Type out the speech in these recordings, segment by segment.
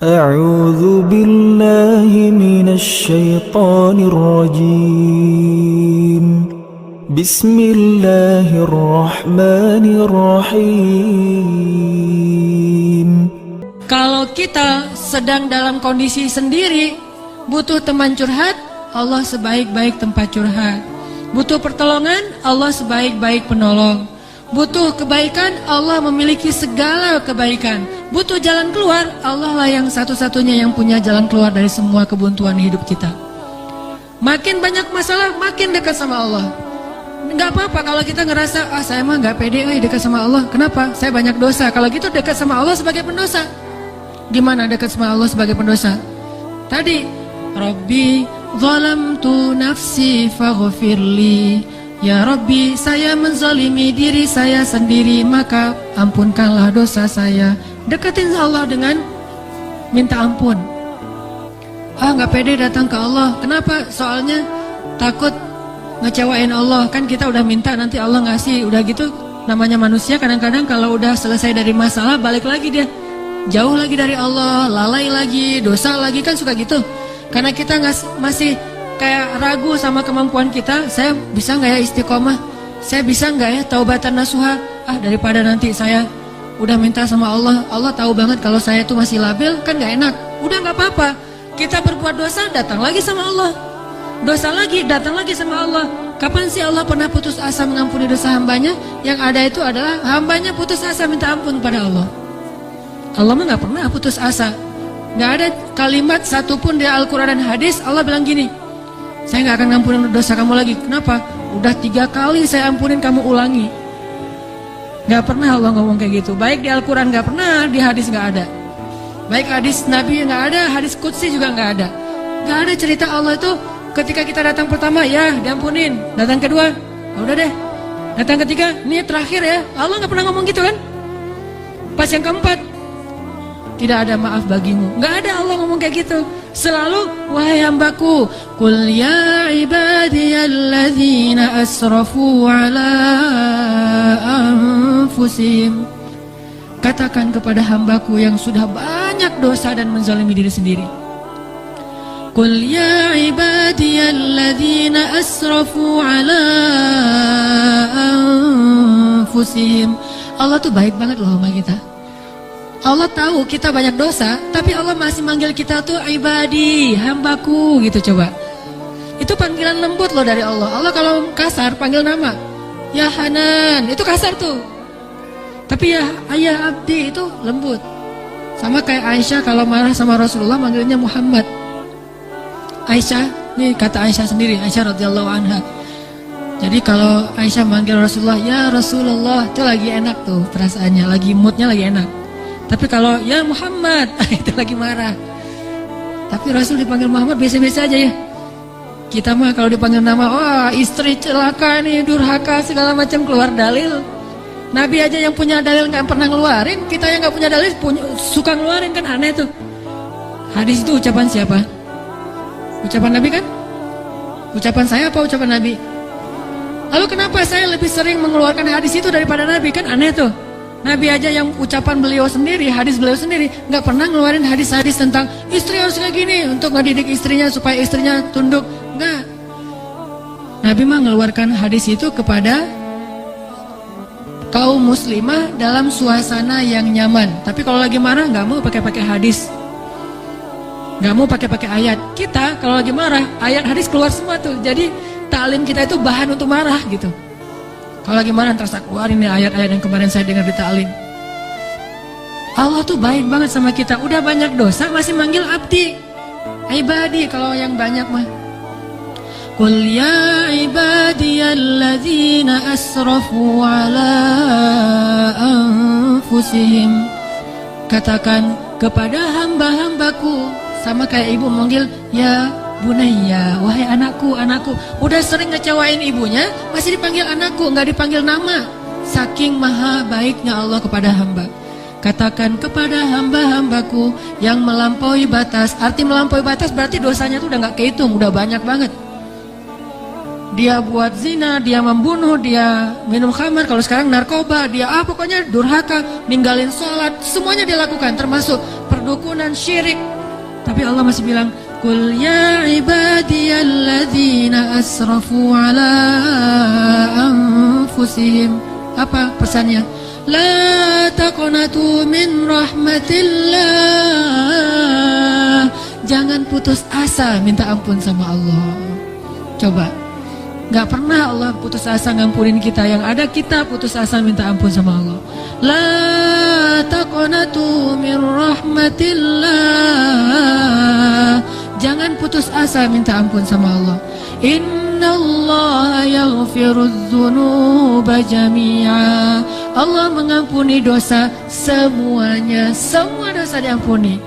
أعوذ بالله من الشيطان الرجيم بسم الله الرحمن الرحيم. Kalau kita sedang dalam kondisi sendiri, butuh teman curhat, Allah sebaik-baik tempat curhat. Butuh pertolongan, Allah sebaik-baik penolong. Butuh kebaikan, Allah memiliki segala kebaikan. Butuh jalan keluar, Allah lah yang satu-satunya yang punya jalan keluar dari semua kebuntuan hidup kita. Makin banyak masalah, makin dekat sama Allah. Nggak apa-apa kalau kita ngerasa, saya mah nggak pede dekat sama Allah. Kenapa? Saya banyak dosa. Kalau gitu dekat sama Allah sebagai pendosa. Gimana dekat sama Allah sebagai pendosa? Tadi, Rabbi zalamtu nafsi faghfirli. Ya Rabbi, saya menzalimi diri saya sendiri, maka ampunkanlah dosa saya. Deketin Allah dengan minta ampun. Nggak pede datang ke Allah. Kenapa? Soalnya takut ngecewain Allah. Kan kita udah minta, nanti Allah ngasih. Udah gitu, namanya manusia kadang-kadang kalau udah selesai dari masalah, balik lagi dia. Jauh lagi dari Allah, lalai lagi, dosa lagi, kan suka gitu. Karena kita masih kayak ragu sama kemampuan kita. Saya bisa nggak ya istiqomah? Saya bisa nggak ya taubatan nasuha? Daripada nanti saya udah minta sama Allah, Allah tahu banget kalau saya itu masih labil, kan nggak enak. Udah nggak apa-apa. Kita berbuat dosa, datang lagi sama Allah. Dosa lagi, datang lagi sama Allah. Kapan sih Allah pernah putus asa mengampuni dosa hambanya? Yang ada itu adalah hambanya putus asa minta ampun kepada Allah. Allah mah nggak pernah putus asa. Nggak ada kalimat satupun di Al-Quran dan hadis Allah bilang gini, saya nggak akan ngampunin dosa kamu lagi. Kenapa? Udah 3 kali saya ampunin, kamu ulangi. Nggak pernah Allah ngomong kayak gitu. Baik di Al-Quran nggak pernah, di hadis nggak ada. Baik hadis Nabi nggak ada, hadis Qudsi juga nggak ada. Nggak ada cerita Allah itu ketika kita datang pertama, ya diampunin. Datang kedua, udah deh. Datang ketiga, ini terakhir ya. Allah nggak pernah ngomong gitu kan? Pas yang keempat, tidak ada maaf bagimu. Nggak ada Allah ngomong kayak gitu. Selalu, wahai hambaku, qul ya ibadiyalladzina asrafu ala anfusihim. Katakan kepada hambaku yang sudah banyak dosa dan menzalimi diri sendiri. Qul ya ibadiyalladzina asrafu ala anfusihim. Allah tuh baik banget loh sama kita. Allah tahu kita banyak dosa, tapi Allah masih manggil kita tuh ibadi, hambaku gitu. Coba, itu panggilan lembut loh dari Allah. Allah kalau kasar panggil nama, ya Hanan, itu kasar tuh. Tapi ya ayah abdi itu lembut. Sama kayak Aisyah kalau marah sama Rasulullah manggilnya Muhammad. Aisyah, ini kata Aisyah sendiri, Aisyah radhiyallahu anha. Jadi kalau Aisyah manggil Rasulullah, ya Rasulullah, itu lagi enak tuh perasaannya, lagi moodnya lagi enak. Tapi kalau ya Muhammad, itu lagi marah. Tapi Rasul dipanggil Muhammad biasa-biasa aja ya. Kita mah kalau dipanggil nama, istri celaka nih, durhaka segala macam, keluar dalil. Nabi aja yang punya dalil nggak pernah ngeluarin, kita yang nggak punya dalil suka ngeluarin, kan aneh tuh. Hadis itu ucapan siapa? Ucapan Nabi kan? Ucapan saya apa ucapan Nabi? Lalu kenapa saya lebih sering mengeluarkan hadis itu daripada Nabi? Kan aneh tuh. Nabi aja yang ucapan beliau sendiri, hadis beliau sendiri, nggak pernah ngeluarin hadis-hadis tentang istri harus kayak gini untuk ngedidik istrinya supaya istrinya tunduk. Nggak. Nabi mah ngeluarkan hadis itu kepada kaum muslimah dalam suasana yang nyaman. Tapi kalau lagi marah nggak mau pakai hadis, nggak mau pakai ayat. Kita kalau lagi marah, ayat hadis keluar semua tuh. Jadi taklim kita itu bahan untuk marah gitu. Kalau lagi marah terus keluarin nih ayat-ayat yang kemarin saya dengar di ta'lim. Allah tuh baik banget sama kita. Udah banyak dosa masih manggil abdi, ibadi. Kalau yang banyak mah, qul ya ibadiyalladzina asrafu ala anfusihim. Katakan kepada hamba-hambaku, sama kayak ibu manggil ya Bunaya, wahai anakku, anakku. Udah sering ngecewain ibunya, masih dipanggil anakku, nggak dipanggil nama. Saking maha baiknya Allah kepada hamba. Katakan kepada hamba-hambaku yang melampaui batas. Arti melampaui batas berarti dosanya tuh udah nggak kehitung, udah banyak banget. dia buat zina, dia membunuh, dia minum khamar, kalau sekarang narkoba, dia pokoknya durhaka, ninggalin sholat, semuanya dia lakukan, termasuk perdukunan, syirik. Tapi Allah masih bilang, Qul ya ibadiyalladzina asrafu ala anfusihim. Apa pesannya? La taqnatu min rahmatillah. Jangan putus asa minta ampun sama Allah. Coba, gak pernah Allah putus asa ngampunin kita. Yang ada kita putus asa minta ampun sama Allah. La taqnatu min rahmatillah. Jangan putus asa minta ampun sama Allah. Innallaha yaghfirudz dzunuba jami'a. Allah mengampuni dosa semuanya. Semua dosa diampuni.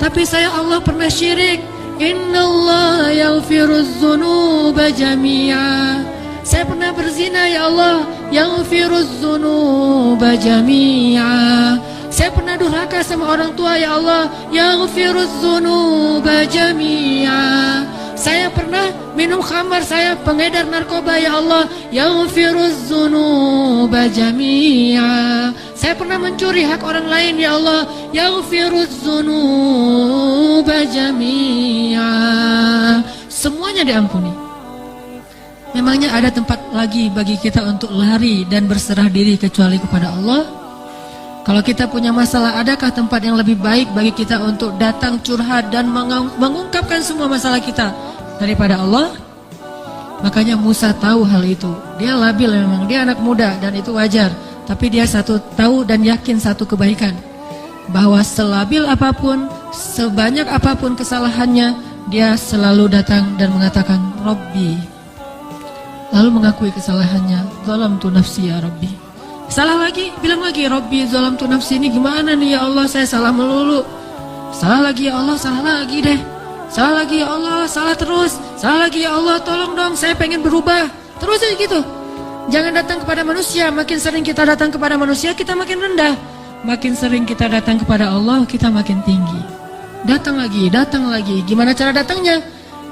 Tapi saya Allah pernah syirik. Innallaha yaghfirudz dzunuba jami'a. Saya pernah berzina, ya Allah, yaghfirudz dzunuba jami'a. Saya pernah durhaka sama orang tua, ya Allah, yaghfirudz dzunuba jami'a. Saya pernah minum khamar, saya pengedar narkoba, ya Allah, yaghfirudz dzunuba jami'a. Saya pernah mencuri hak orang lain, ya Allah, yaghfirudz dzunuba jami'a. Semuanya diampuni. Memangnya ada tempat lagi bagi kita untuk lari dan berserah diri kecuali kepada Allah? Kalau kita punya masalah, adakah tempat yang lebih baik bagi kita untuk datang curhat dan mengungkapkan semua masalah kita daripada Allah? Makanya Musa tahu hal itu. Dia labil memang, dia anak muda dan itu wajar. Tapi dia tahu dan yakin satu kebaikan, bahwa selabil apapun, sebanyak apapun kesalahannya, dia selalu datang dan mengatakan Rabbi. Lalu mengakui kesalahannya, zalamtu nafsi ya Rabbi. Salah lagi, bilang lagi, Rabbi zalamtu nafsi, ini gimana nih ya Allah, saya salah melulu. Salah lagi ya Allah, salah lagi deh. Salah lagi ya Allah, salah terus. Salah lagi ya Allah, tolong dong, saya pengen berubah. Terus aja gitu. Jangan datang kepada manusia. Makin sering kita datang kepada manusia, kita makin rendah. Makin sering kita datang kepada Allah, kita makin tinggi. Datang lagi, datang lagi. Gimana cara datangnya?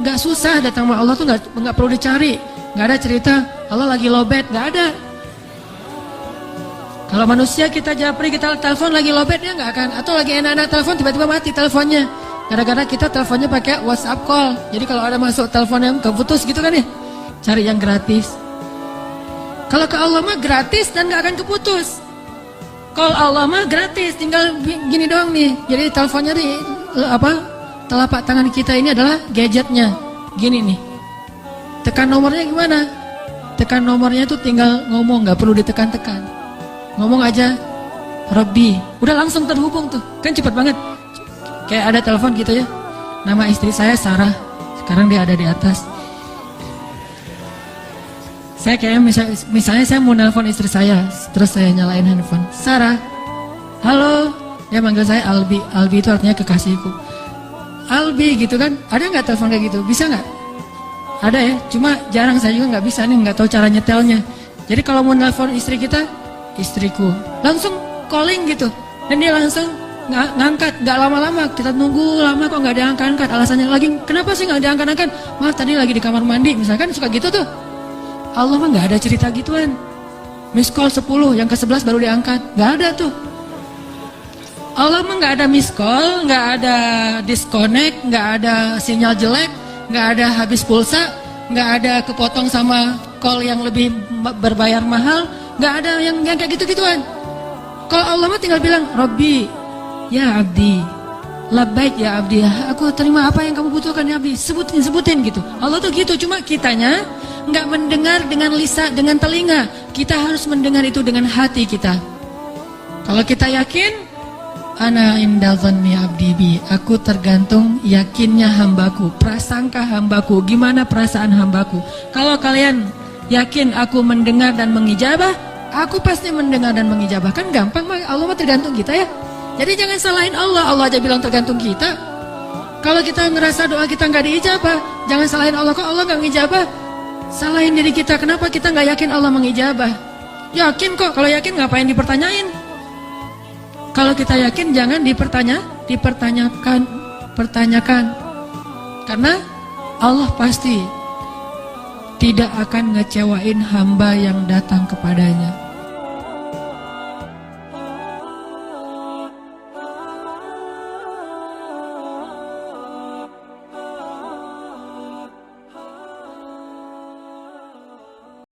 Gak susah datang sama Allah tuh, gak perlu dicari. Gak ada cerita Allah lagi lowbat, gak ada. Kalau manusia kita japri, kita telepon lagi lowbat, dia nggak akan. Atau lagi enak-enak telepon, tiba-tiba mati teleponnya. Gara-gara kita teleponnya pakai WhatsApp call. Jadi kalau ada masuk telepon yang keputus gitu kan ya, cari yang gratis. Kalau ke Allah mah gratis dan nggak akan keputus. Call Allah mah gratis, tinggal gini doang nih. Jadi teleponnya di telapak tangan kita ini adalah gadgetnya. Gini nih. Tekan nomornya gimana? Tekan nomornya tuh tinggal ngomong, nggak perlu ditekan-tekan. Ngomong aja Rabbi, udah langsung terhubung tuh. Kan cepat banget. Kayak ada telepon gitu ya. Nama istri saya Sarah, sekarang dia ada di atas. Saya kayak misalnya saya mau nelpon istri saya, terus saya nyalain handphone. Sarah, halo. Dia manggil saya Albi. Albi itu artinya kekasihku. Albi gitu kan. Ada nggak telepon kayak gitu? Bisa nggak? Ada ya. Cuma jarang, saya juga nggak bisa nih, nggak tahu cara nyetelnya. Jadi kalau mau nelpon istri kita, istriku, langsung calling gitu, dan dia langsung ngangkat, nggak lama-lama. Kita nunggu lama kok nggak diangkat-angkat. Alasannya lagi, kenapa sih nggak diangkat-angkat? Maaf tadi lagi di kamar mandi, misalkan, suka gitu tuh. Allah mah nggak ada cerita gituan. Miss call 10, yang ke-11 baru diangkat, nggak ada tuh. Allah mah nggak ada miss call, nggak ada disconnect, nggak ada sinyal jelek, nggak ada habis pulsa, nggak ada kepotong sama call yang lebih berbayar mahal. Gak ada yang kayak gitu-gituan. Kalau Allah mah tinggal bilang Rabbi, ya abdi, labbaik ya abdi, aku terima apa yang kamu butuhkan ya abdi. Sebutin gitu. Allah tuh gitu, cuma kitanya gak mendengar dengan lisan, dengan telinga. Kita harus mendengar itu dengan hati kita. Kalau kita yakin, ana inda dhanni abdi bi, aku tergantung yakinnya hambaku, prasangka hambaku. Gimana perasaan hambaku? Kalau kalian yakin aku mendengar dan mengijabah, aku pasti mendengar dan mengijabah. Kan gampang, Allah mah tergantung kita ya. Jadi jangan salahin Allah, Allah aja bilang tergantung kita. Kalau kita ngerasa doa kita nggak diijabah, jangan salahin Allah, kok Allah nggak mengijabah. Salahin diri kita, kenapa kita nggak yakin Allah mengijabah? Yakin kok, kalau yakin ngapain dipertanyain? Kalau kita yakin jangan dipertanyakan. Karena Allah pasti tidak akan ngecewain hamba yang datang kepadanya.